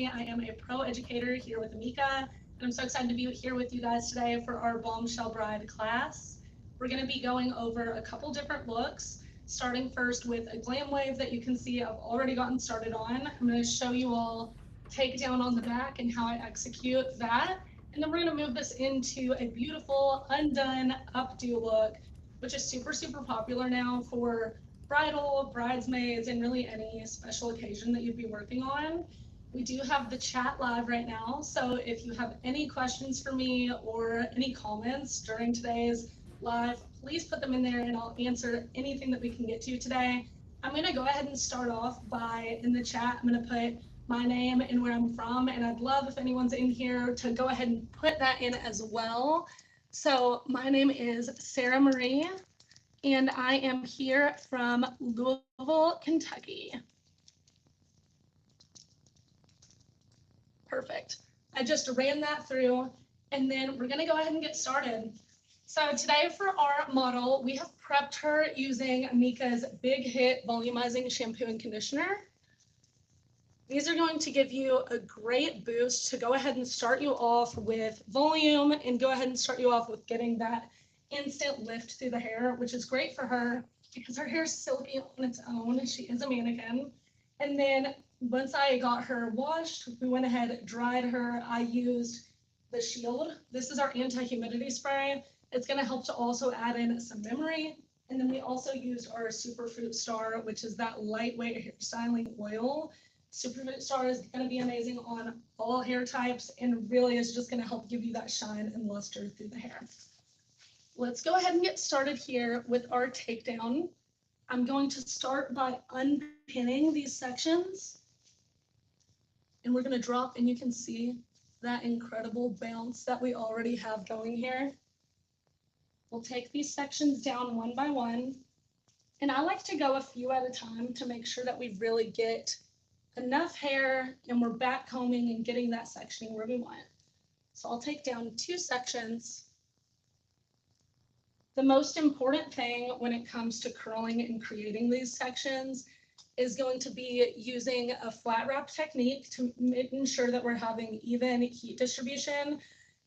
I am a pro educator here with Amika, and I'm so excited to be here with you guys today for our bombshell bride class. We're going to be going over a couple different looks, starting first with a glam wave that you can see I've already gotten started on. I'm going to show you all take down on the back and how I execute that. And then we're going to move this into a beautiful undone updo look, which is super popular now for bridal, bridesmaids, and really any special occasion that you'd be working on. We do have the chat live right now, so if you have any questions for me or any comments during today's live, please put them in there and I'll answer anything that we can get to today. I'm going to go ahead and start off by, in the chat, I'm going to put my name and where I'm from, and I'd love if anyone's in here to go ahead and put that in as well. So my name is Sarah Marie, and I am here from Louisville, Kentucky. Perfect. I just ran that through, and then we're gonna go ahead and get started. So today for our model, we have prepped her using Amika's Big Hit Volumizing Shampoo and Conditioner. These are going to give you a great boost to go ahead and start you off with volume and go ahead and start you off with getting that instant lift through the hair, which is great for her because her hair is silky on its own. She is a mannequin. And then once I got her washed, we went ahead, dried her. I used the Shield. This is our anti-humidity spray. It's going to help to also add in some memory. And then we also used our Superfruit Star, which is that lightweight hair styling oil. Superfruit Star is going to be amazing on all hair types and really is just going to help give you that shine and luster through the hair. Let's go ahead and get started here with our takedown. I'm going to start by unpinning these sections. And we're going to drop, and you can see that incredible bounce that we already have going here. We'll take these sections down one by one. And I like to go a few at a time to make sure that we really get enough hair and we're back combing and getting that sectioning where we want. So I'll take down 2 sections. The most important thing when it comes to curling and creating these sections is going to be using a flat wrap technique to ensure that we're having even heat distribution,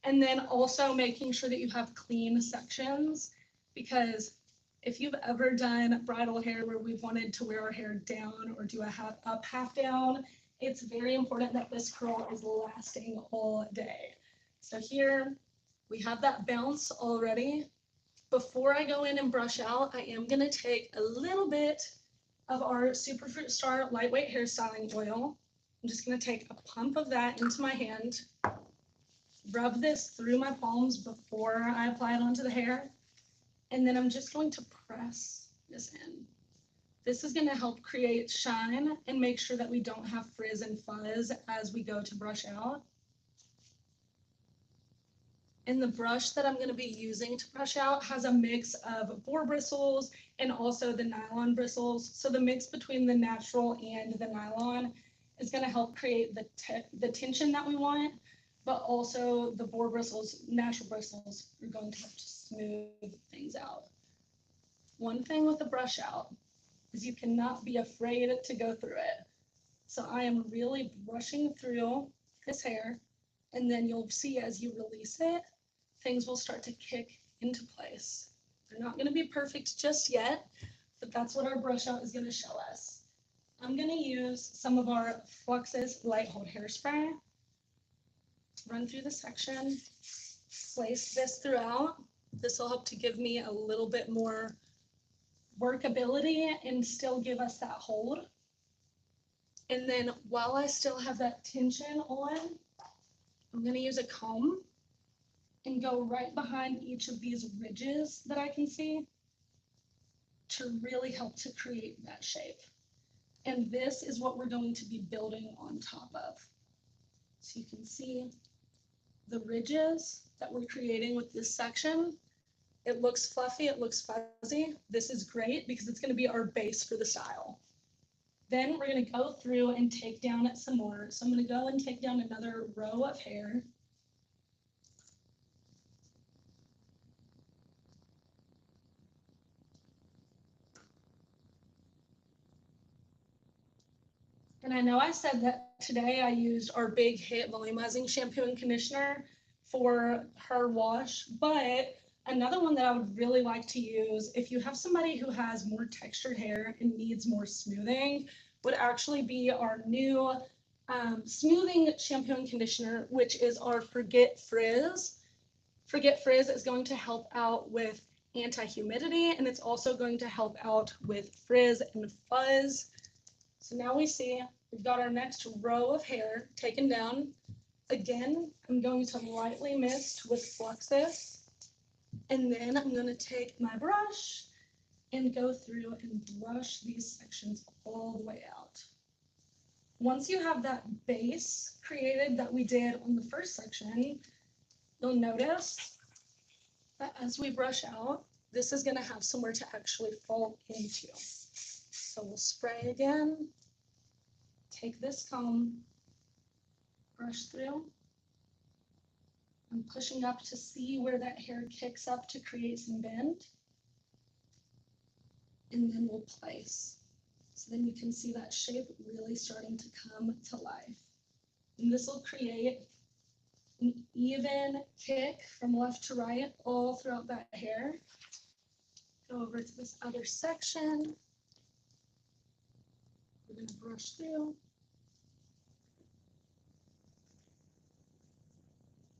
and then also making sure that you have clean sections, because if you've ever done bridal hair where we've wanted to wear our hair down or do a up half down, it's very important that this curl is lasting all day. So here we have that bounce already. Before I go in and brush out, I am going to take a little bit of our Superfruit Star lightweight hair styling oil. I'm just going to take a pump of that into my hand, rub this through my palms before I apply it onto the hair, and then I'm just going to press this in. This is going to help create shine and make sure that we don't have frizz and fuzz as we go to brush out. And the brush that I'm going to be using to brush out has a mix of boar bristles and also the nylon bristles. So the mix between the natural and the nylon is going to help create the tension that we want, but also the boar bristles, natural bristles, are going to help to smooth things out. One thing with the brush out is you cannot be afraid to go through it. So I am really brushing through this hair, and then you'll see as you release it, things will start to kick into place. They're not going to be perfect just yet, but that's what our brush out is going to show us. I'm going to use some of our Flux's Light Hold Hairspray, run through the section, place this throughout. This will help to give me a little bit more workability and still give us that hold. And then while I still have that tension on, I'm going to use a comb and go right behind each of these ridges that I can see to really help to create that shape. And this is what we're going to be building on top of. So you can see the ridges that we're creating with this section. It looks fluffy, it looks fuzzy. This is great because it's going to be our base for the style. Then we're going to go through and take down some more. So I'm going to go and take down another row of hair. And I know I said that today I used our big hit volumizing shampoo and conditioner for her wash, but another one that I would really like to use if you have somebody who has more textured hair and needs more smoothing would actually be our new smoothing shampoo and conditioner, which is our Forget Frizz. Forget Frizz is going to help out with anti-humidity, and it's also going to help out with frizz and fuzz. So now we see we've got our next row of hair taken down. Again, I'm going to lightly mist with Fluxus, and then I'm going to take my brush and go through and brush these sections all the way out. Once you have that base created that we did on the first section, you'll notice that as we brush out, this is going to have somewhere to actually fall into. So we'll spray again, take this comb, brush through. I'm pushing up to see where that hair kicks up to create some bend. And then we'll place. So then you can see that shape really starting to come to life. And this will create an even kick from left to right all throughout that hair. Go over to this other section. We're going to brush through.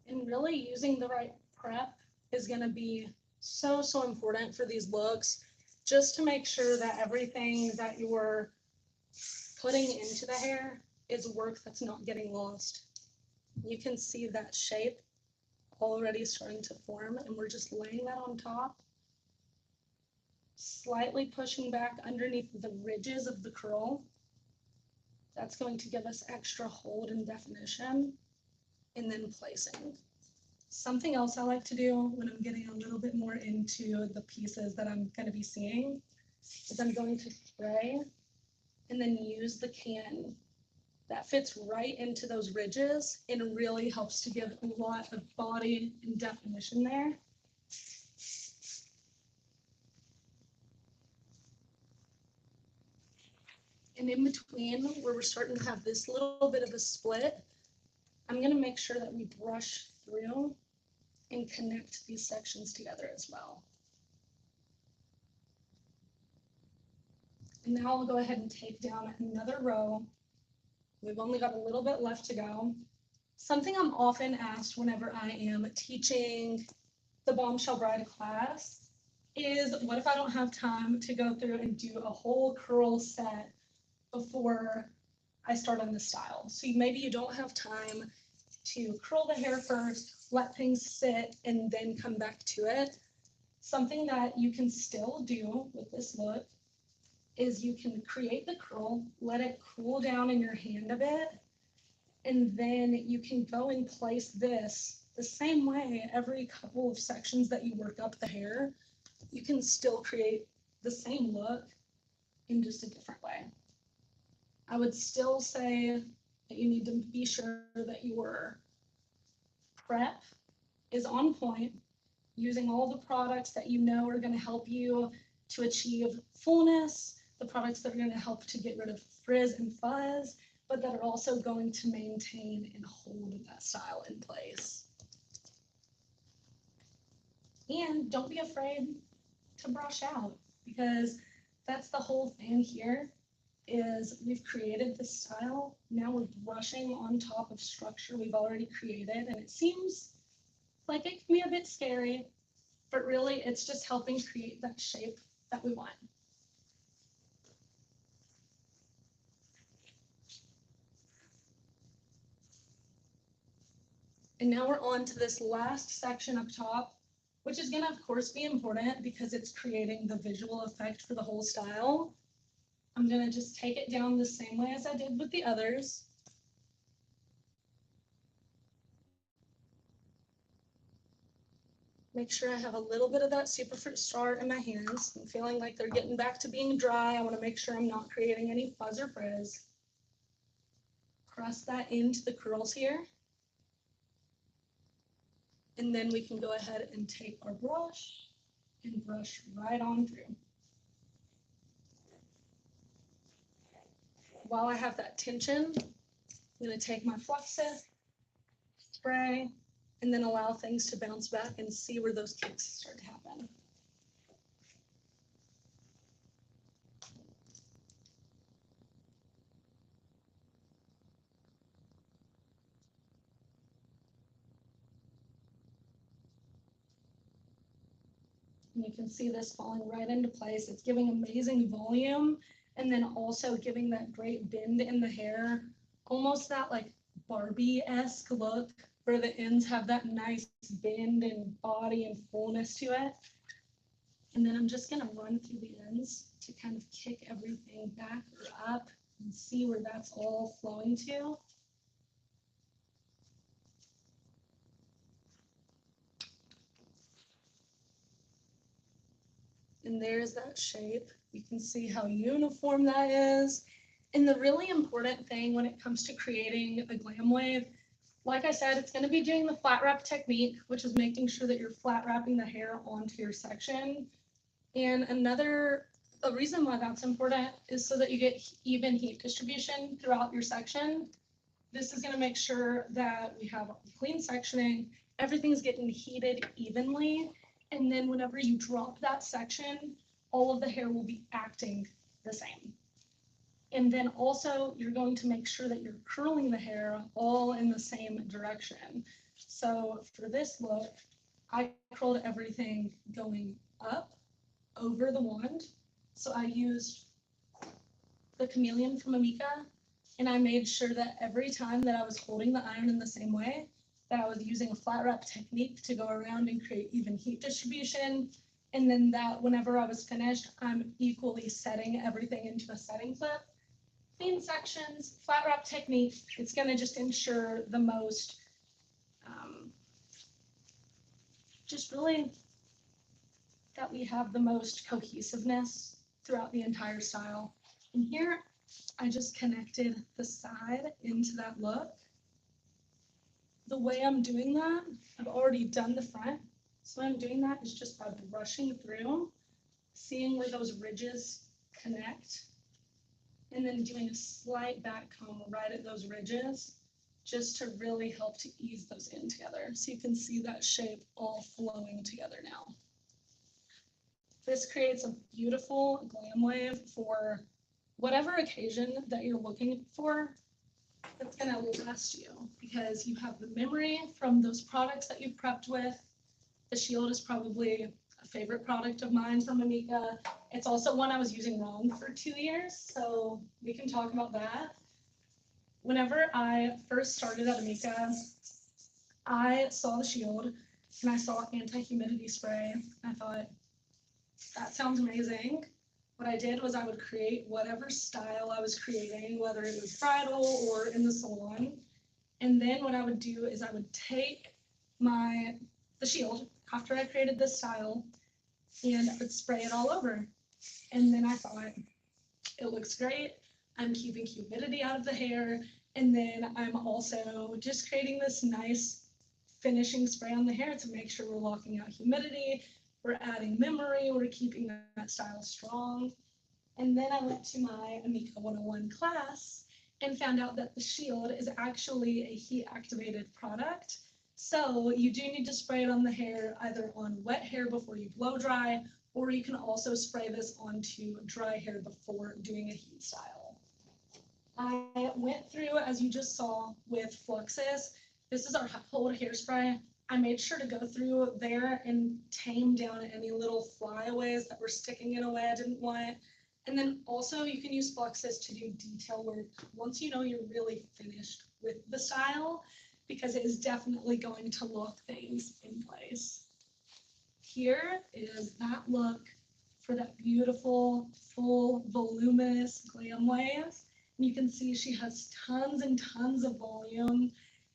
And really using the right prep is going to be so important for these looks, just to make sure that everything that you're putting into the hair is work that's not getting lost. You can see that shape already starting to form, and we're just laying that on top, slightly pushing back underneath the ridges of the curl. That's going to give us extra hold and definition, and then placing. Something else I like to do when I'm getting a little bit more into the pieces that I'm going to be seeing is I'm going to spray and then use the can that fits right into those ridges and really helps to give a lot of body and definition there. And in between, where we're starting to have this little bit of a split, I'm going to make sure that we brush through and connect these sections together as well. And now I'll go ahead and take down another row. We've only got a little bit left to go. Something I'm often asked whenever I am teaching the Bombshell Bride class is, what if I don't have time to go through and do a whole curl set before I start on the style? So maybe you don't have time to curl the hair first, let things sit, and then come back to it. Something that you can still do with this look is you can create the curl, let it cool down in your hand a bit, and then you can go and place this the same way every couple of sections that you work up the hair. You can still create the same look in just a different way. I would still say that you need to be sure that your prep is on point, using all the products that you know are going to help you to achieve fullness, the products that are going to help to get rid of frizz and fuzz, but that are also going to maintain and hold that style in place. And don't be afraid to brush out, because that's the whole thing here, is we've created this style. Now we're brushing on top of structure we've already created, and it seems like it can be a bit scary, but really it's just helping create that shape that we want. And now we're on to this last section up top, which is going to, of course, be important because it's creating the visual effect for the whole style. I'm going to just take it down the same way as I did with the others. Make sure I have a little bit of that superfruit star in my hands. I'm feeling like they're getting back to being dry. I want to make sure I'm not creating any fuzz or frizz. Press that into the curls here. And then we can go ahead and take our brush and brush right on through. while I have that tension, I'm going to take my fluxus, spray, and then allow things to bounce back and see where those kicks start to happen. And you can see this falling right into place. It's giving amazing volume and then also giving that great bend in the hair, almost that like Barbie-esque look where the ends have that nice bend and body and fullness to it. And then I'm just gonna run through the ends to kind of kick everything back or up and see where that's all flowing to. And there's that shape. You can see how uniform that is. And the really important thing when it comes to creating a glam wave, like I said, it's going to be doing the flat wrap technique, which is making sure that you're flat wrapping the hair onto your section. And a reason why that's important is so that you get even heat distribution throughout your section. This is going to make sure that we have clean sectioning, everything's getting heated evenly, and then whenever you drop that section, all of the hair will be acting the same. And then also you're going to make sure that you're curling the hair all in the same direction. So for this look, I curled everything going up over the wand. So I used the chameleon from Amika, and I made sure that every time that I was holding the iron in the same way, that I was using a flat wrap technique to go around and create even heat distribution. And then that whenever I was finished, I'm equally setting everything into a setting clip. Clean sections, flat wrap technique, it's gonna just ensure the most, just really that we have the most cohesiveness throughout the entire style. And here, I just connected the side into that look. The way I'm doing that, I've already done the front. So what I'm doing that is just by brushing through, seeing where those ridges connect, and then doing a slight back comb right at those ridges, just to really help to ease those in together. So you can see that shape all flowing together now. This creates a beautiful glam wave for whatever occasion that you're looking for. That's going to last you because you have the memory from those products that you've prepped with. The shield is probably a favorite product of mine from Amika. It's also one I was using wrong for 2 years, so we can talk about that. Whenever I first started at Amika, I saw the shield and I saw anti-humidity spray. I thought, that sounds amazing. What I did was I would create whatever style I was creating, whether it was bridal or in the salon. And then what I would do is I would take the shield after I created this style and I would spray it all over. And then I thought, it looks great. I'm keeping humidity out of the hair. And then I'm also just creating this nice finishing spray on the hair to make sure we're locking out humidity. We're adding memory, we're keeping that style strong. And then I went to my Amika 101 class and found out that the shield is actually a heat activated product. So you do need to spray it on the hair, either on wet hair before you blow dry, or you can also spray this onto dry hair before doing a heat style. I went through, as you just saw, with Fluxus. This is our hold hairspray. I made sure to go through there and tame down any little flyaways that were sticking in a way I didn't want. And then also you can use Fluxus to do detail work once you know you're really finished with the style, because it is definitely going to lock things in place. Here is that look for that beautiful, full, voluminous glam wave. And you can see she has tons and tons of volume.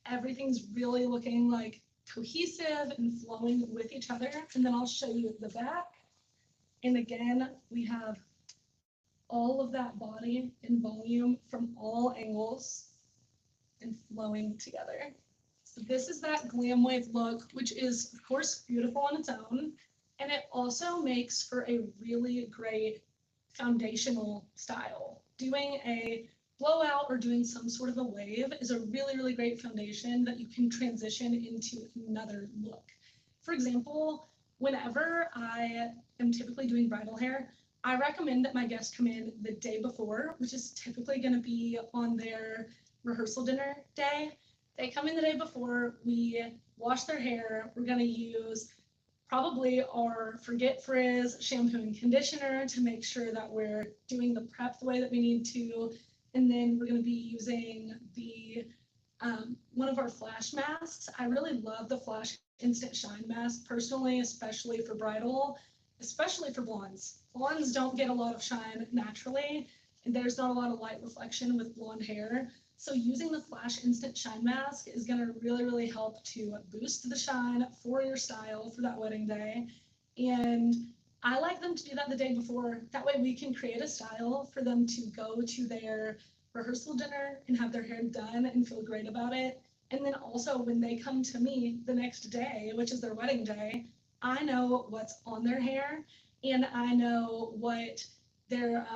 Everything's really looking like cohesive and flowing with each other. And then I'll show you the back. And again, we have all of that body and volume from all angles and flowing together. So this is that glam wave look, which is of course beautiful on its own. And it also makes for a really great foundational style. Doing a blowout or doing some sort of a wave is a really, really great foundation that you can transition into another look. For example, whenever I am typically doing bridal hair, I recommend that my guests come in the day before, which is typically going to be on their rehearsal dinner day. They come in the day before, we wash their hair, we're going to use probably our Forget Frizz shampoo and conditioner to make sure that we're doing the prep the way that we need to. And then we're going to be using the one of our flash masks. I really love the Flash Instant Shine Mask personally, especially for bridal, especially for blondes. Blondes don't get a lot of shine naturally, and there's not a lot of light reflection with blonde hair. So using the Flash Instant Shine Mask is going to really, really help to boost the shine for your style for that wedding day. And I like them to do that the day before. That way we can create a style for them to go to their rehearsal dinner and have their hair done and feel great about it. And then also when they come to me the next day, which is their wedding day, I know what's on their hair and I know their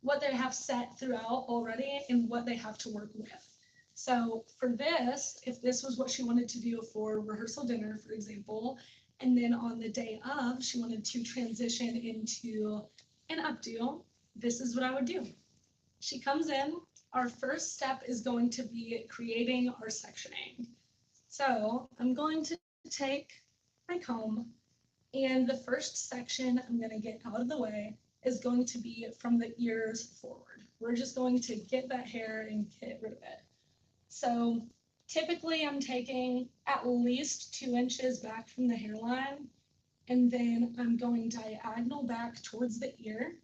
what they have set throughout already and what they have to work with. So for this, if this was what she wanted to do for rehearsal dinner, for example, and then on the day of, she wanted to transition into an updo, this is what I would do. She comes in, our first step is going to be creating our sectioning. So I'm going to take my comb, and the first section I'm going to get out of the way is going to be from the ears forward. We're just going to get that hair and get rid of it. So typically I'm taking at least 2 inches back from the hairline, and then I'm going diagonal back towards the ear,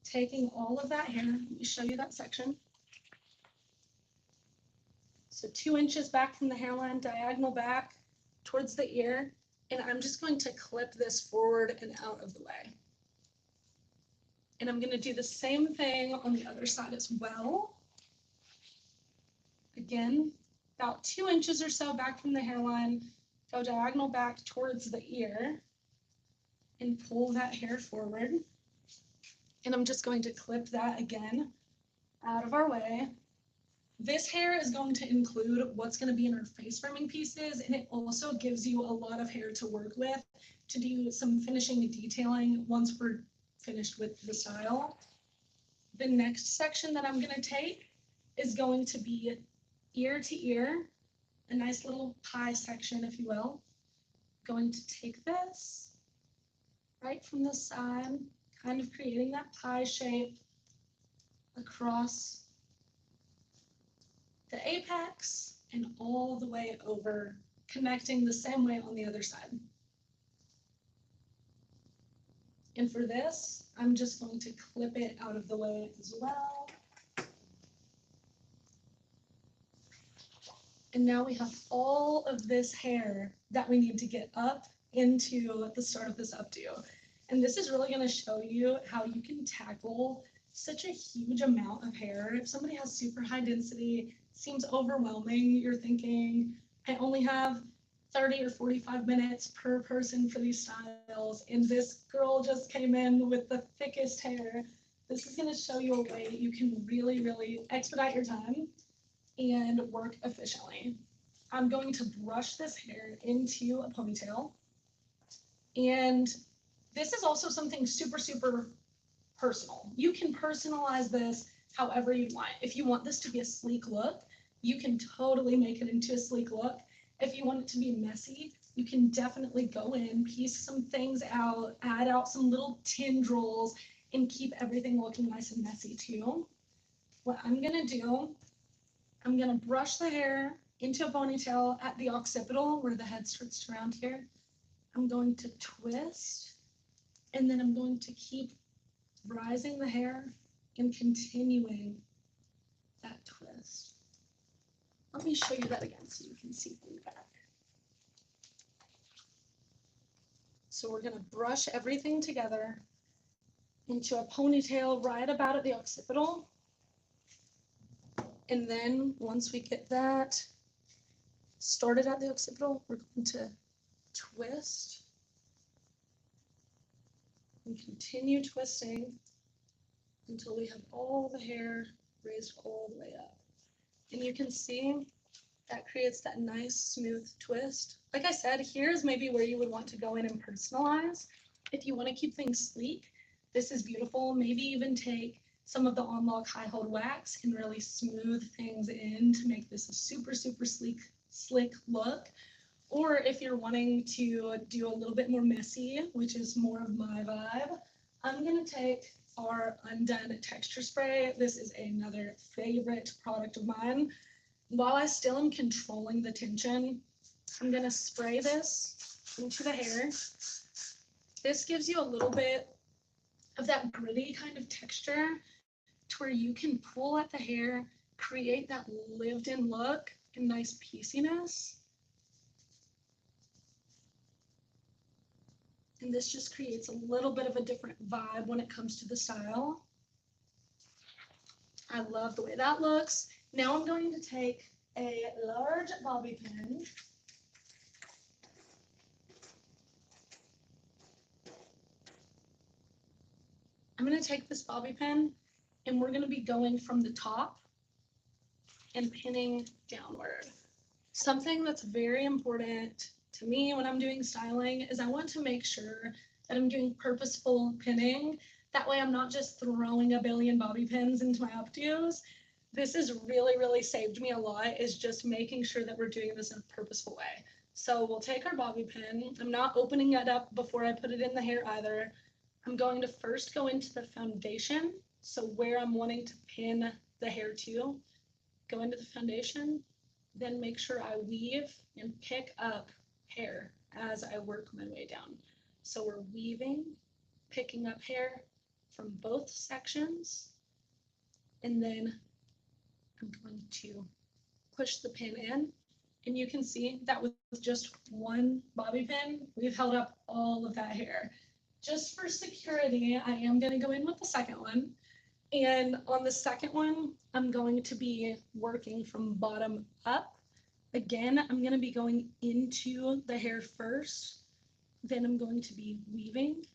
taking all of that hair. Let me show you that section. So 2 inches back from the hairline, diagonal back towards the ear, and I'm just going to clip this forward and out of the way. And I'm going to do the same thing on the other side as well. Again, about 2 inches or so back from the hairline, go diagonal back towards the ear and pull that hair forward. And I'm just going to clip that again out of our way. This hair is going to include what's going to be in our face framing pieces, and it also gives you a lot of hair to work with to do some finishing and detailing once we're finished with the style. The next section that I'm going to take is going to be ear to ear, a nice little pie section, if you will. Going to take this right from the side, kind of creating that pie shape across the apex and all the way over, connecting the same way on the other side. And for this, I'm just going to clip it out of the way as well. And now we have all of this hair that we need to get up into the start of this updo. And this is really going to show you how you can tackle such a huge amount of hair. If somebody has super high density, seems overwhelming, you're thinking, I only have 30 or 45 minutes per person for these styles, and this girl just came in with the thickest hair. This is going to show you a way you can really, really expedite your time and work efficiently. I'm going to brush this hair into a ponytail. And this is also something super, super personal. You can personalize this however you want. If you want this to be a sleek look, you can totally make it into a sleek look. If you want it to be messy, you can definitely go in, piece some things out, add out some little tendrils, and keep everything looking nice and messy too. What I'm gonna do, I'm gonna brush the hair into a ponytail at the occipital where the head starts around here. I'm going to twist, and then I'm going to keep rising the hair and continuing that twist. Let me show you that again so you can see from the back. So we're going to brush everything together into a ponytail right about at the occipital. And then once we get that started at the occipital, we're going to twist and continue twisting until we have all the hair raised all the way up. And you can see that creates that nice smooth twist. Like I said, here's maybe where you would want to go in and personalize. If you want to keep things sleek, this is beautiful. Maybe even take some of the On Lock High Hold Wax and really smooth things in to make this a super, super slick look. Or if you're wanting to do a little bit more messy, which is more of my vibe, I'm going to take our Undone Texture Spray. This is another favorite product of mine. While I still am controlling the tension, I'm going to spray this into the hair. This gives you a little bit of that gritty kind of texture to where you can pull at the hair, create that lived-in look and nice pieciness. And this just creates a little bit of a different vibe when it comes to the style. I love the way that looks. Now I'm going to take a large bobby pin. I'm going to take this bobby pin and we're going to be going from the top and pinning downward. Something that's very important to me when I'm doing styling is I want to make sure that I'm doing purposeful pinning. That way I'm not just throwing a billion bobby pins into my updos. This has really, really saved me a lot, is just making sure that we're doing this in a purposeful way. So we'll take our bobby pin. I'm not opening it up before I put it in the hair either. I'm going to first go into the foundation. So where I'm wanting to pin the hair to, go into the foundation, then make sure I weave and pick up hair as I work my way down. So we're weaving, picking up hair from both sections, and then I'm going to push the pin in, and you can see that with just one bobby pin, we've held up all of that hair. Just for security, I am going to go in with the second one. And on the second one, I'm going to be working from bottom up. Again, I'm going to be going into the hair first, then I'm going to be weaving.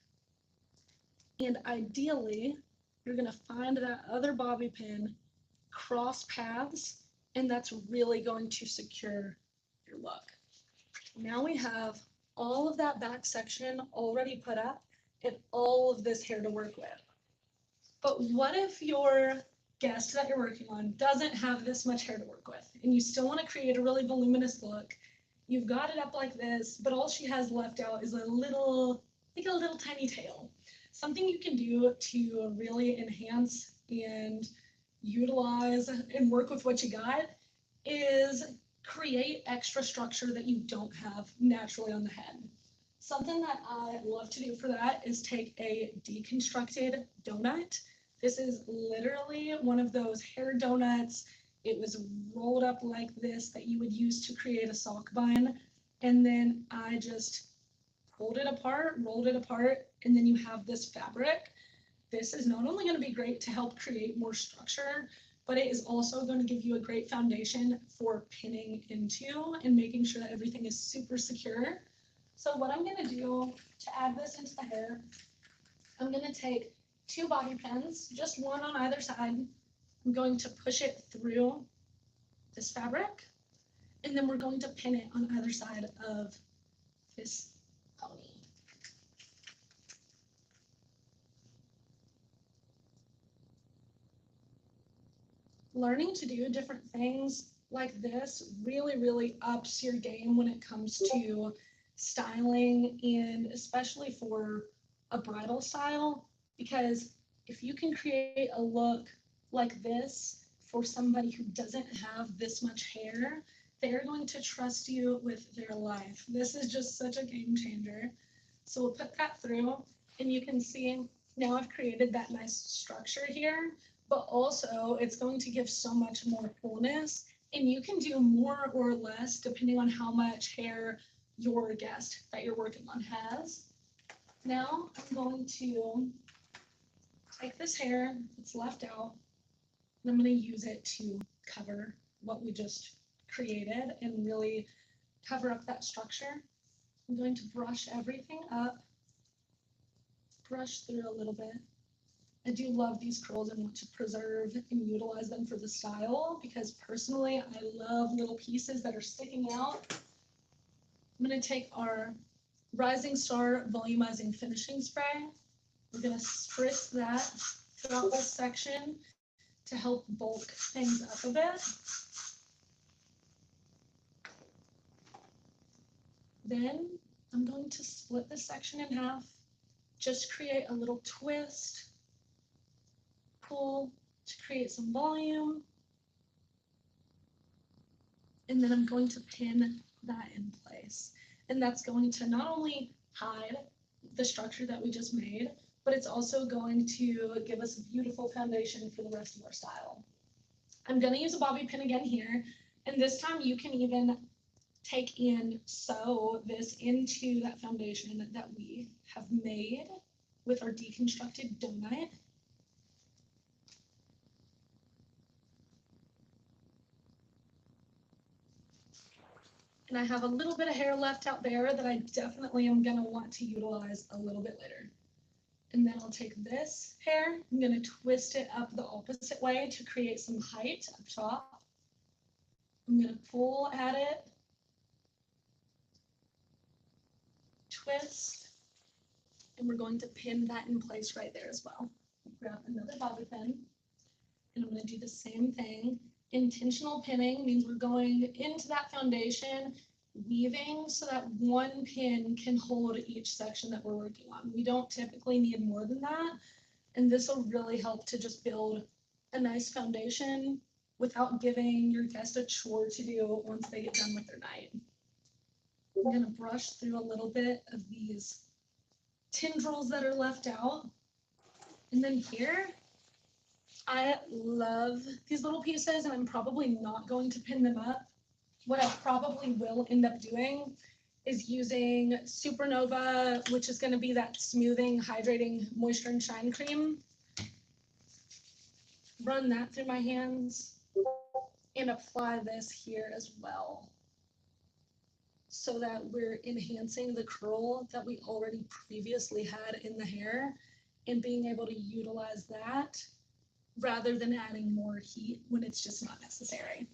And ideally, you're going to find that other bobby pin, cross paths, and that's really going to secure your look. Now we have all of that back section already put up and all of this hair to work with. But what if your guest that you're working on doesn't have this much hair to work with and you still want to create a really voluminous look? You've got it up like this, but all she has left out is a little tiny tail. Something you can do to really enhance and utilize and work with what you got is create extra structure that you don't have naturally on the head. Something that I love to do for that is take a deconstructed donut. This is literally one of those hair donuts. It was rolled up like this that you would use to create a sock bun. And then I just pulled it apart, rolled it apart, and then you have this fabric. This is not only going to be great to help create more structure, but it is also going to give you a great foundation for pinning into and making sure that everything is super secure. So what I'm going to do to add this into the hair, I'm going to take 2 bobby pins, just one on either side. I'm going to push it through this fabric, and then we're going to pin it on either side of this pony. Learning to do different things like this really, really ups your game when it comes to styling, and especially for a bridal style, because if you can create a look like this for somebody who doesn't have this much hair, they're going to trust you with their life. This is just such a game changer. So we'll put that through, and you can see now I've created that nice structure here, but also it's going to give so much more fullness, and you can do more or less depending on how much hair your guest that you're working on has. Now I'm going to take this hair that's left out, and I'm going to use it to cover what we just created and really cover up that structure. I'm going to brush everything up, brush through a little bit, I do love these curls and want to preserve and utilize them for the style because personally I love little pieces that are sticking out. I'm going to take our Rising Star Volumizing Finishing Spray. We're going to spritz that throughout this section to help bulk things up a bit. Then I'm going to split this section in half, just create a little twist, pull to create some volume, and then I'm going to pin that in place. And that's going to not only hide the structure that we just made, but it's also going to give us a beautiful foundation for the rest of our style. I'm going to use a bobby pin again here, and this time you can even take and sew this into that foundation that we have made with our deconstructed donut. And I have a little bit of hair left out there that I definitely am going to want to utilize a little bit later. And then I'll take this hair, I'm going to twist it up the opposite way to create some height up top. I'm going to pull at it, twist, and we're going to pin that in place right there as well. Grab another bobby pin, and I'm going to do the same thing. Intentional pinning means we're going into that foundation, weaving so that one pin can hold each section that we're working on. We don't typically need more than that, and this will really help to just build a nice foundation without giving your guest a chore to do once they get done with their night. I'm going to brush through a little bit of these tendrils that are left out, and then here I love these little pieces, and I'm probably not going to pin them up. What I probably will end up doing is using Supernova, which is going to be that smoothing, hydrating, moisture and shine cream. Run that through my hands and apply this here as well, so that we're enhancing the curl that we already previously had in the hair and being able to utilize that rather than adding more heat when it's just not necessary.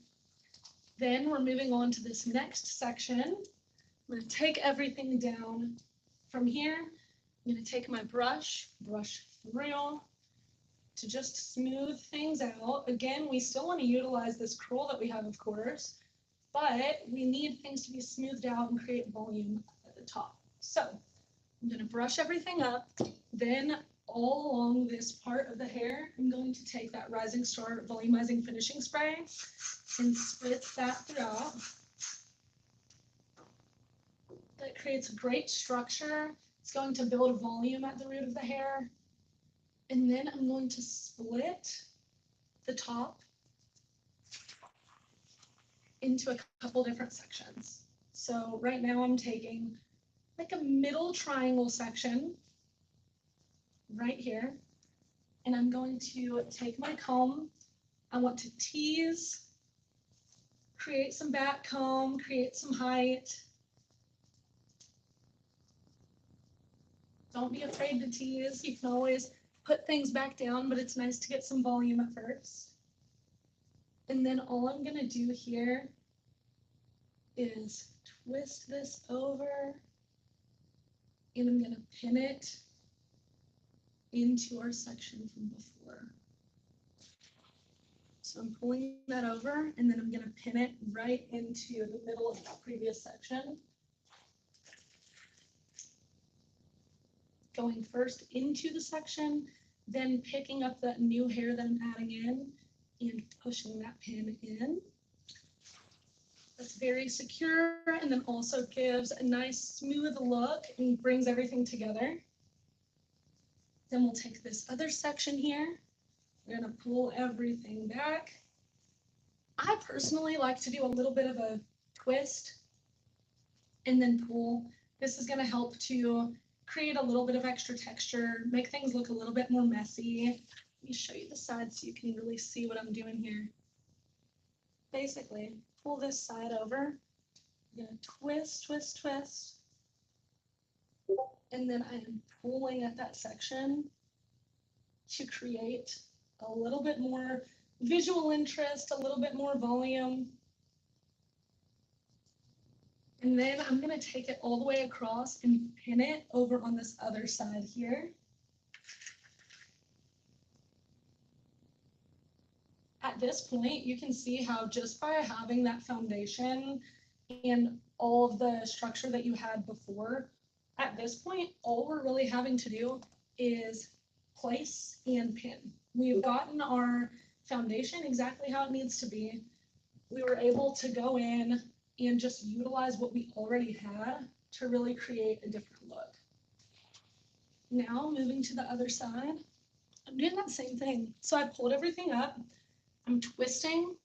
Then we're moving on to this next section. I'm going to take everything down from here. I'm going to take my brush through to just smooth things out. Again, we still want to utilize this curl that we have, of course, but we need things to be smoothed out and create volume at the top. So I'm going to brush everything up. Then all along this part of the hair, I'm going to take that Rising Star Volumizing Finishing Spray and spritz that throughout. That creates a great structure. It's going to build volume at the root of the hair. And then I'm going to split the top into a couple different sections. So right now I'm taking like a middle triangle section right here, and I'm going to take my comb. I want to tease, create some back comb, create some height. Don't be afraid to tease. You can always put things back down, but it's nice to get some volume at first. And then all I'm going to do here is twist this over, and I'm going to pin it into our section from before. So I'm pulling that over, and then I'm going to pin it right into the middle of that previous section. Going first into the section, then picking up that new hair that I'm adding in and pushing that pin in. That's very secure, and then also gives a nice smooth look and brings everything together. Then we'll take this other section here. We're going to pull everything back. I personally like to do a little bit of a twist and then pull. This is going to help to create a little bit of extra texture, make things look a little bit more messy. Let me show you the side so you can really see what I'm doing here. Basically, pull this side over. I'm going to twist, twist, twist. And then I am pulling at that section to create a little bit more visual interest, a little bit more volume. And then I'm going to take it all the way across and pin it over on this other side here. At this point, you can see how just by having that foundation and all of the structure that you had before, at this point, all we're really having to do is place and pin. We've gotten our foundation exactly how it needs to be. We were able to go in and just utilize what we already had to really create a different look. Now moving to the other side, I'm doing that same thing. So I pulled everything up, I'm twisting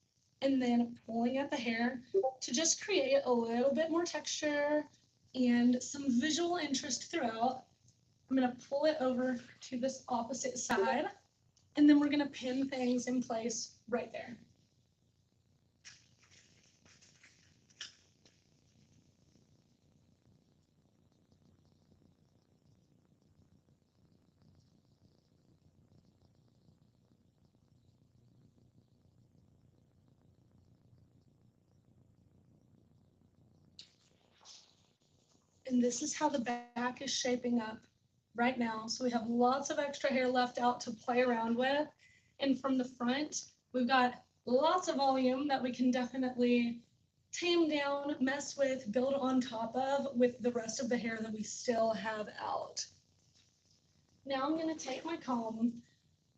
and then pulling at the hair to just create a little bit more texture and some visual interest throughout. I'm going to pull it over to this opposite side, and then we're going to pin things in place right there. And this is how the back is shaping up right now. So we have lots of extra hair left out to play around with. And from the front, we've got lots of volume that we can definitely tame down, mess with, build on top of with the rest of the hair that we still have out. Now I'm going to take my comb,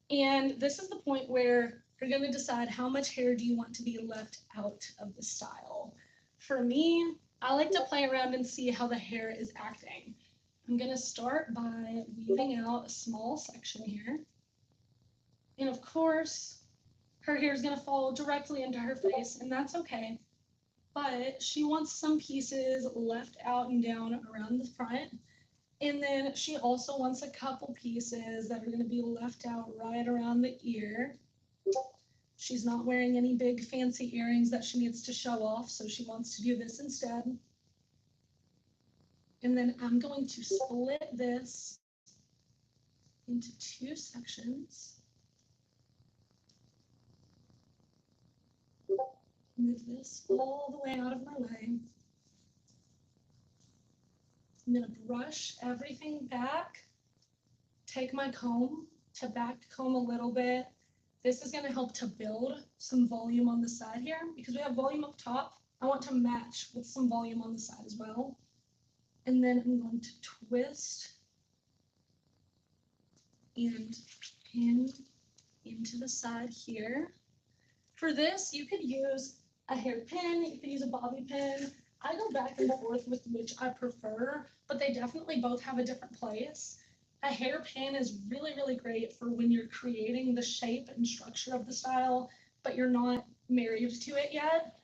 and this is the point where you're going to decide how much hair do you want to be left out of the style. For me, I like to play around and see how the hair is acting. I'm going to start by weaving out a small section here. And of course, her hair is going to fall directly into her face, and that's okay. But she wants some pieces left out and down around the front. And then she also wants a couple pieces that are going to be left out right around the ear. She's not wearing any big fancy earrings that she needs to show off, so she wants to do this instead. And then I'm going to split this into two sections. Move this all the way out of my way. I'm going to brush everything back, take my comb to back comb a little bit. This is going to help to build some volume on the side here because we have volume up top. I want to match with some volume on the side as well. And then I'm going to twist and pin into the side here. For this, you could use a hairpin, you could use a bobby pin. I go back and forth with which I prefer, but they definitely both have a different place. A hairpin is really, really great for when you're creating the shape and structure of the style, but you're not married to it yet.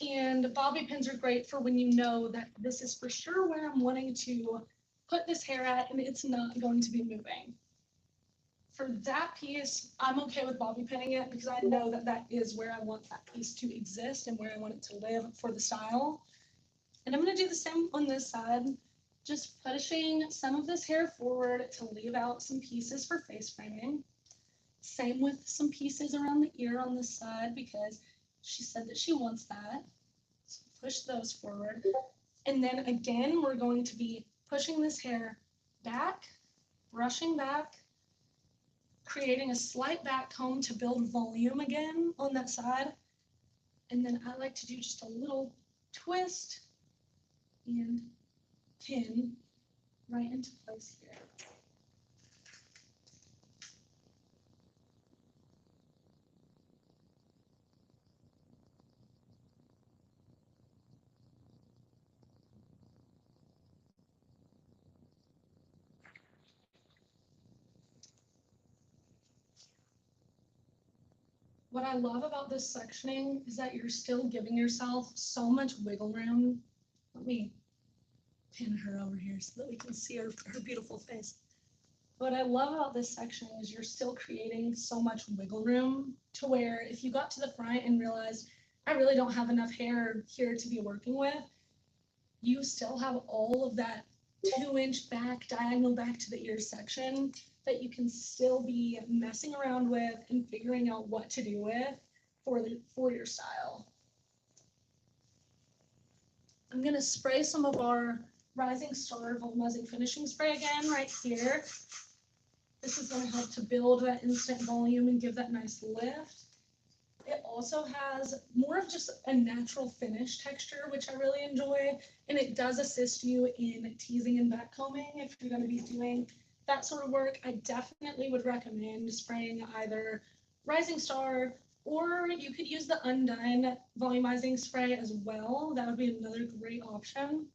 And bobby pins are great for when you know that this is for sure where I'm wanting to put this hair at and it's not going to be moving. For that piece, I'm okay with bobby pinning it because I know that that is where I want that piece to exist and where I want it to live for the style. And I'm going to do the same on this side, just pushing some of this hair forward to leave out some pieces for face framing. Same with some pieces around the ear on this side because she said that she wants that. So push those forward. And then again, we're going to be pushing this hair back, brushing back, creating a slight back comb to build volume again on that side. And then I like to do just a little twist and pin right into place here. What I love about this sectioning is that you're still giving yourself so much wiggle room. Let me pin her over here so that we can see her beautiful face. What I love about this section is you're still creating so much wiggle room to where if you got to the front and realized, I really don't have enough hair here to be working with, you still have all of that 2-inch back, diagonal back to the ear section that you can still be messing around with and figuring out what to do with for your style. I'm going to spray some of our Rising Star Volumizing Finishing Spray again right here. This is going to help to build that instant volume and give that nice lift. It also has more of just a natural finish texture, which I really enjoy, and it does assist you in teasing and backcombing. If you're going to be doing that sort of work, I definitely would recommend spraying either Rising Star, or you could use the Undone Volumizing Spray as well. That would be another great option.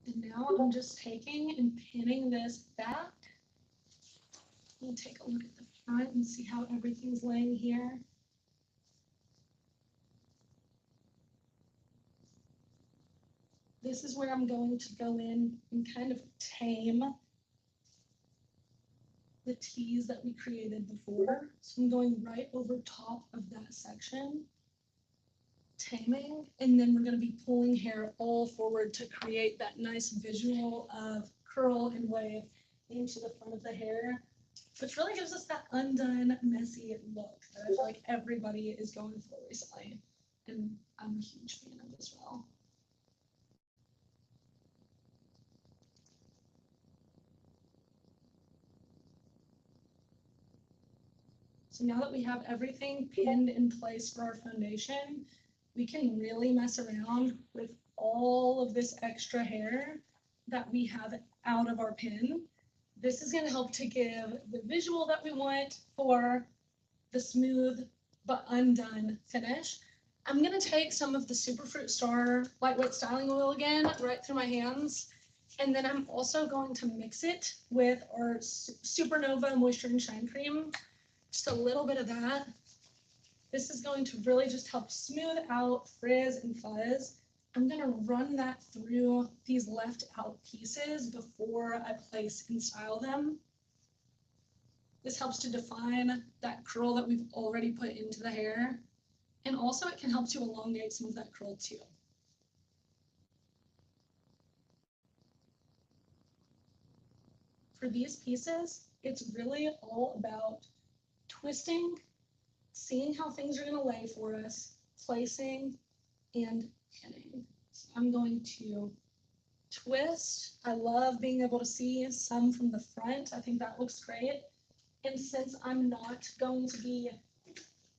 And now I'm just taking and pinning this back. We'll take a look at the front and see how everything's laying here. This is where I'm going to go in and kind of tame the tease that we created before. So I'm going right over top of that section, taming, and then we're going to be pulling hair all forward to create that nice visual of curl and wave into the front of the hair, which really gives us that undone, messy look that I feel like everybody is going for recently, and I'm a huge fan of as well. So now that we have everything pinned in place for our foundation, we can really mess around with all of this extra hair that we have out of our pin. This is going to help to give the visual that we want for the smooth but undone finish. I'm going to take some of the Superfruit Star Lightweight Styling Oil again, right through my hands. And then I'm also going to mix it with our Supernova Moisture and Shine Cream. Just a little bit of that. This is going to really just help smooth out frizz and fuzz. I'm going to run that through these left out pieces before I place and style them. This helps to define that curl that we've already put into the hair. And also it can help to elongate some of that curl too. For these pieces, it's really all about twisting, seeing how things are going to lay for us, placing, and pinning. So I'm going to twist. I love being able to see some from the front. I think that looks great. And since I'm not going to be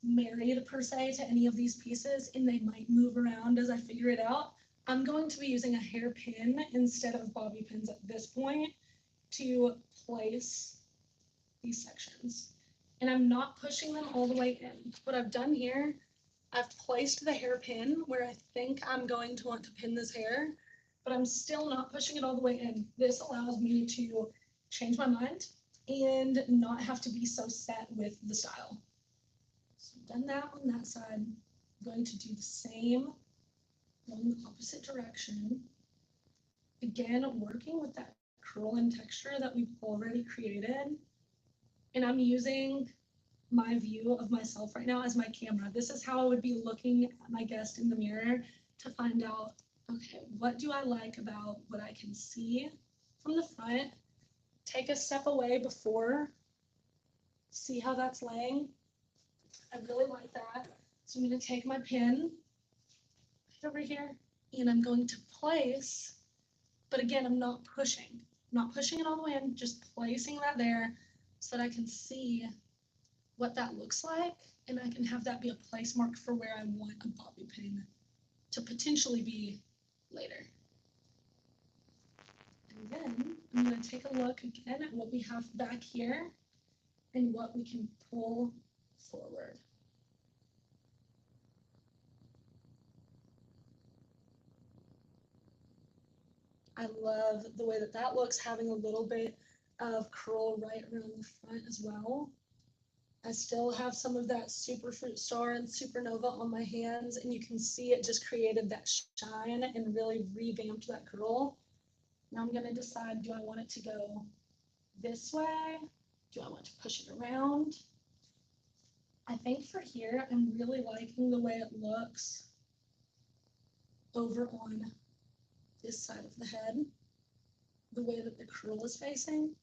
married per se to any of these pieces, and they might move around as I figure it out, I'm going to be using a hairpin instead of bobby pins at this point to place these sections. And I'm not pushing them all the way in. What I've done here, I've placed the hairpin where I think I'm going to want to pin this hair, but I'm still not pushing it all the way in. This allows me to change my mind and not have to be so set with the style. So I've done that on that side. I'm going to do the same going the opposite direction. Again, working with that curl and texture that we've already created. And I'm using my view of myself right now as my camera. This is how I would be looking at my guest in the mirror to find out, okay, what do I like about what I can see from the front? Take a step away before, see how that's laying. I really like that. So I'm going to take my pin over here and I'm going to place, but again, I'm not pushing. I'm not pushing it all the way in, just placing that there so that I can see what that looks like, and I can have that be a place mark for where I want a bobby pin to potentially be later. And then I'm going to take a look again at what we have back here and what we can pull forward. I love the way that that looks, having a little bit of curl right around the front as well. I still have some of that Superfruit Star and Supernova on my hands, and you can see it just created that shine and really revamped that curl. Now I'm going to decide, do I want it to go this way? Do I want to push it around? I think for here, I'm really liking the way it looks over on this side of the head, the way that the curl is facing.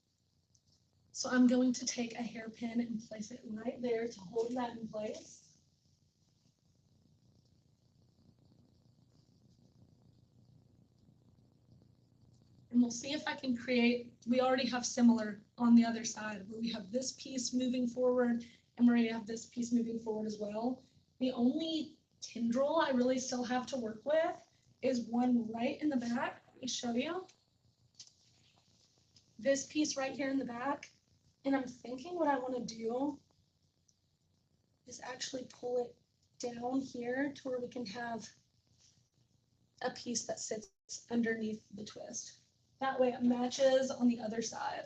So I'm going to take a hairpin and place it right there to hold that in place. And we'll see if I can create, we already have similar on the other side where we have this piece moving forward and we're going to have this piece moving forward as well. The only tendril I really still have to work with is one right in the back. Let me show you. This piece right here in the back. And I'm thinking what I want to do is actually pull it down here to where we can have a piece that sits underneath the twist. That way it matches on the other side.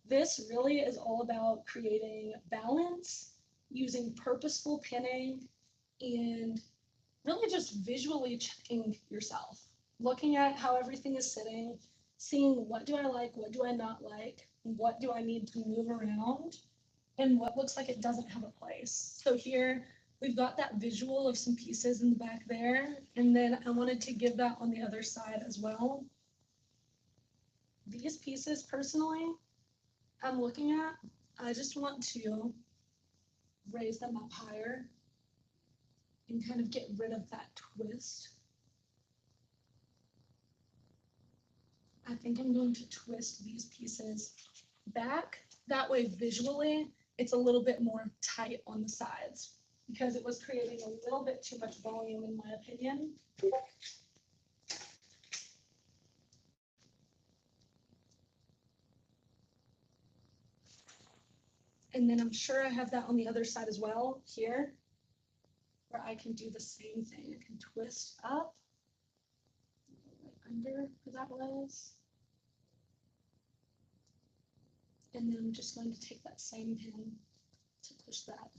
This really is all about creating balance, using purposeful pinning, and really just visually checking yourself, looking at how everything is sitting, seeing what do I like, what do I not like, what do I need to move around, and what looks like it doesn't have a place. So here we've got that visual of some pieces in the back there, and then I wanted to give that on the other side as well. These pieces personally, I'm looking at, I just want to raise them up higher and kind of get rid of that twist. I think I'm going to twist these pieces back. That way visually, it's a little bit more tight on the sides because it was creating a little bit too much volume in my opinion. And then I'm sure I have that on the other side as well here, where I can do the same thing. I can twist up, right under where that was. And then I'm just going to take that same pin to push that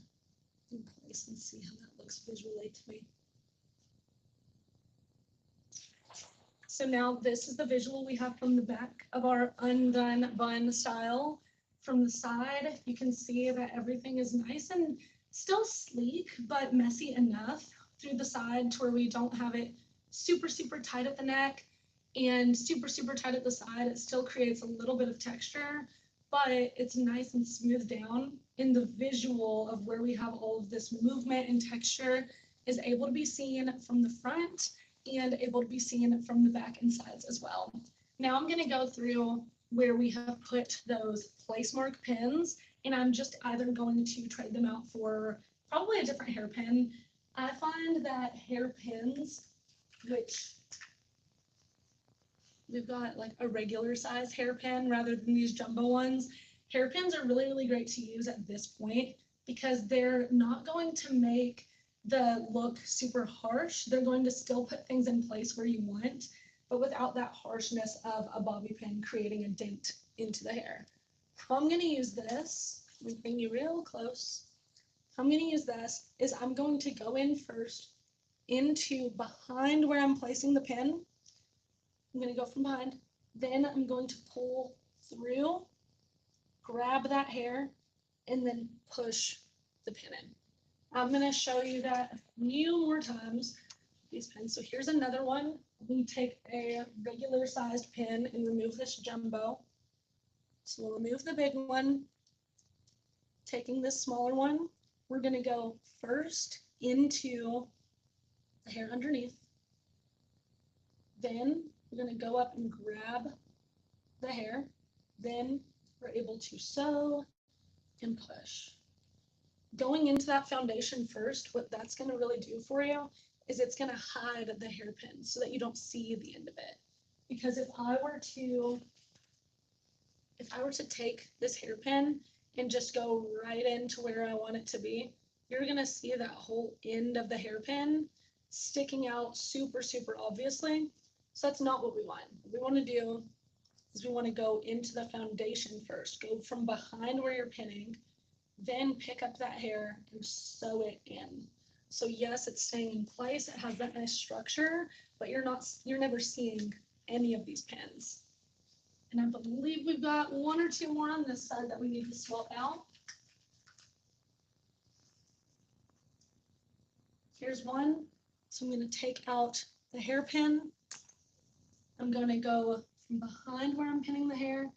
in place and see how that looks visually to me. So now this is the visual we have from the back of our undone bun style. From the side, you can see that everything is nice and still sleek, but messy enough through the side to where we don't have it super, super tight at the neck and super, super tight at the side. It still creates a little bit of texture, but it's nice and smoothed down. And the visual of where we have all of this movement and texture is able to be seen from the front and able to be seen from the back and sides as well. Now I'm going to go through where we have put those place mark pins, and I'm just either going to trade them out for probably a different hairpin. I find that hairpins, which we've got like a regular size hairpin rather than these jumbo ones, hairpins are really, really great to use at this point because they're not going to make the look super harsh. They're going to still put things in place where you want, but without that harshness of a bobby pin creating a dent into the hair. How I'm going to use this, I'm going to bring you real close. How I'm going to use this is I'm going to go in first into behind where I'm placing the pin. I'm going to go from behind. Then I'm going to pull through, grab that hair, and then push the pin in. I'm going to show you that a few more times, these pins. So here's another one. We take a regular sized pin and remove this jumbo. So we'll remove the big one. Taking this smaller one, we're going to go first into the hair underneath. Then we're going to go up and grab the hair. Then we're able to sew and push. Going into that foundation first, what that's going to really do for you is it's going to hide the hairpin so that you don't see the end of it. Because if I were to take this hairpin and just go right into where I want it to be, you're going to see that whole end of the hairpin sticking out super, super obviously. So that's not what we want. What we want to do is we want to go into the foundation first, go from behind where you're pinning, then pick up that hair and sew it in. So yes, it's staying in place. It has that nice structure, but you're never seeing any of these pins. And I believe we've got one or two more on this side that we need to swap out. Here's one. So I'm going to take out the hairpin, I'm going to go from behind where I'm pinning the hair,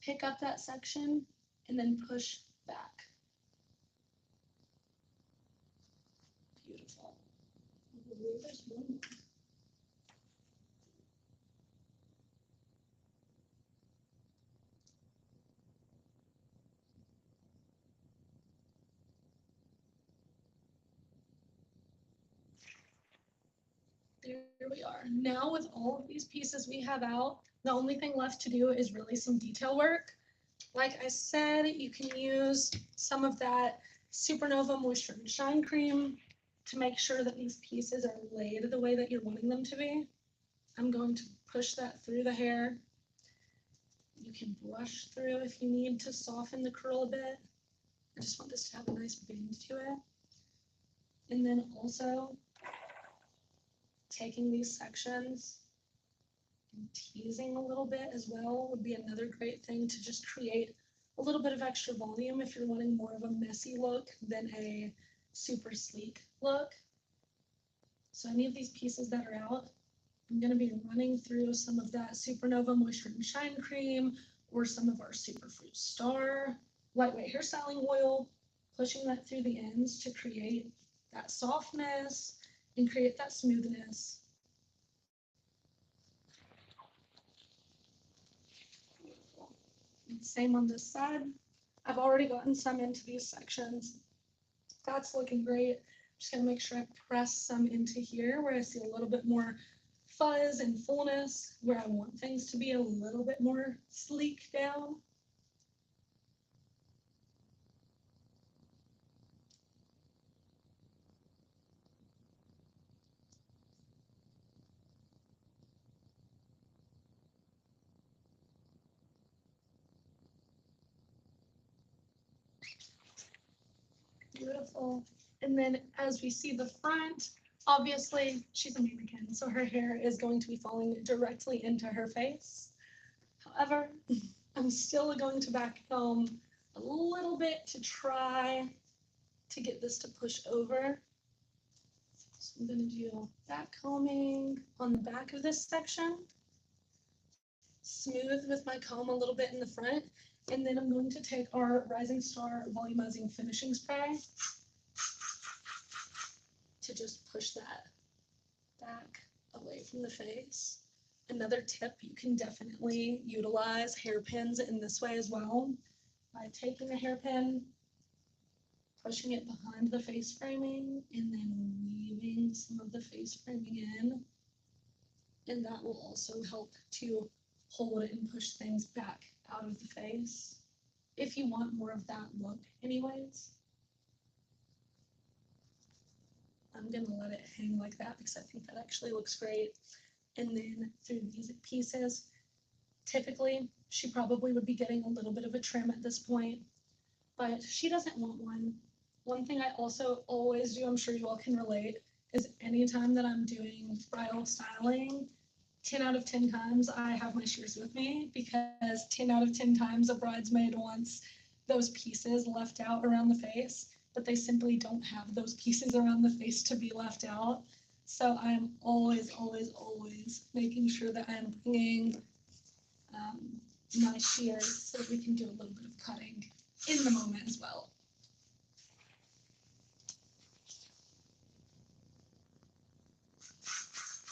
pick up that section, and then push back. Beautiful. I believe there's one more. There we are. Now with all of these pieces we have out, the only thing left to do is really some detail work. Like I said, you can use some of that Supernova Moisture and Shine Cream to make sure that these pieces are laid the way that you're wanting them to be. I'm going to push that through the hair. You can brush through if you need to soften the curl a bit. I just want this to have a nice bend to it. And then also taking these sections and teasing a little bit as well would be another great thing to just create a little bit of extra volume if you're wanting more of a messy look than a super sleek look. So any of these pieces that are out, I'm going to be running through some of that Supernova Moisture and Shine Cream or some of our Superfruit Star lightweight hairstyling oil, pushing that through the ends to create that softness and create that smoothness. Same on this side. I've already gotten some into these sections. That's looking great. I'm just going to make sure I press some into here where I see a little bit more fuzz and fullness, where I want things to be a little bit more sleek down. Beautiful. And then as we see the front, obviously she's a mannequin, so her hair is going to be falling directly into her face. However, I'm still going to back comb a little bit to try to get this to push over. So I'm going to do back combing on the back of this section, smooth with my comb a little bit in the front, and then I'm going to take our Rising Star Volumizing Finishing Spray to just push that back away from the face. Another tip, you can definitely utilize hairpins in this way as well, by taking a hairpin, pushing it behind the face framing, and then weaving some of the face framing in. And that will also help to hold and push things back out of the face if you want more of that look anyways. I'm going to let it hang like that because I think that actually looks great. And then through these pieces, typically she probably would be getting a little bit of a trim at this point, but she doesn't want one. One thing I also always do, I'm sure you all can relate, is anytime that I'm doing bridal styling, 10 out of 10 times I have my shears with me, because 10 out of 10 times a bridesmaid wants those pieces left out around the face, but they simply don't have those pieces around the face to be left out. So I'm always, always, always making sure that I'm bringing my shears so that we can do a little bit of cutting in the moment as well.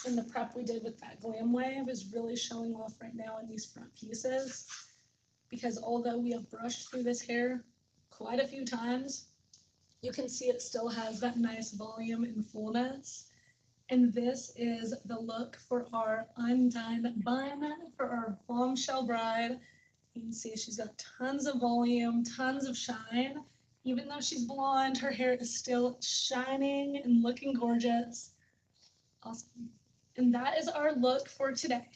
And the prep we did with that glam wave is really showing off right now in these front pieces, because although we have brushed through this hair quite a few times, you can see it still has that nice volume and fullness. And this is the look for our undone bun for our bombshell bride. You can see she's got tons of volume, tons of shine. Even though she's blonde, her hair is still shining and looking gorgeous. Awesome. And that is our look for today.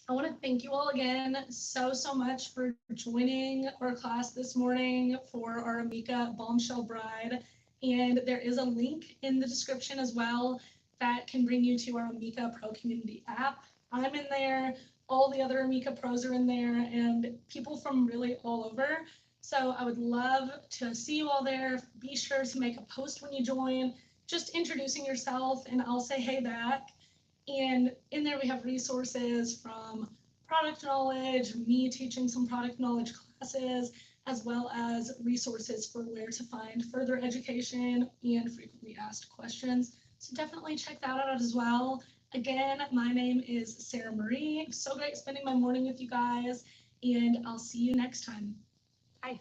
I want to thank you all again so much for joining our class this morning for our Amika Bombshell Bride. And there is a link in the description as well that can bring you to our Amika Pro Community app. I'm in there, all the other Amika pros are in there, and people from really all over. So I would love to see you all there. Be sure to make a post when you join, just introducing yourself, and I'll say hey back. And in there we have resources from product knowledge, me teaching some product knowledge classes, as well as resources for where to find further education and frequently asked questions. So definitely check that out as well. Again, my name is Sarah Marie. So great spending my morning with you guys, and I'll see you next time. Bye.